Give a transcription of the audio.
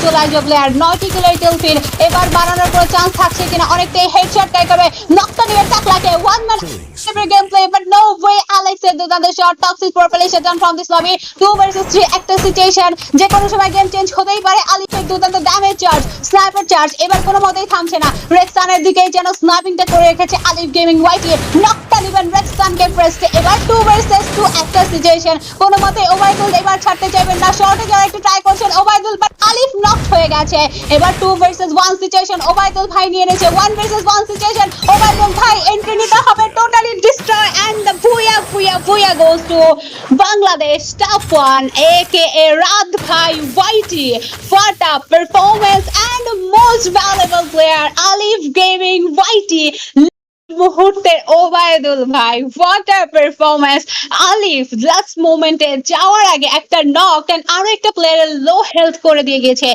চলে আসবে প্লেয়ার 9টি কিলের কিল ফিড এবার বাড়ানোর কোনো চান্স থাকছে কিনা অনেকটাই হেডশট ট্রাই করবে নকটা নিয়ে টাকলাকে one man gameplay but no way Alex said the shot toxic propulsion done from this lobby 2 versus 3 একটা সিচুয়েশন যে কোনো সময় গেম চেঞ্জ হতেই পারে আলিফের দুর্দান্ত ড্যামেজ চার্জ স্নাইপার চার্জ এবার কোনো মতেই থামছে না রেক্সানের দিকেই যেন স্নাইপিংটা করে রেখেছে আলিফ গেমিং ওয়াইটি নকটা দিবেন রেক্সানকে প্রেসে এবার 2 ভার্সেস 2 একটা সিচুয়েশন কোনো মতে ওবাইদুল এবার ছাড়তে চাইবেন না শর্টে যাওয়ার একটা ট্রাই করছেন ওবাইদুল বাট আলিফ নকড হয়ে গেছে এবার 2 ভার্সেস 1 সিচুয়েশন ওবাইদুল ভাই নিয়ে নিয়েছে 1 ভার্সেস 1 সিচুয়েশন ওবাইদুল ভাই এন্ট্রি নিতে হবে totally destroy and the booyah goes to Bangladesh top one aka Rad Bhai Whitey what a performance and most valuable player Alif Gaming Whitey মুহূর্তের ওবায়দুল ভাই what a performance Alif last মোমেন্টে যাওয়ার আগে একটা knock and আরো একটা প্লেয়ারের লো health করে দিয়ে গেছে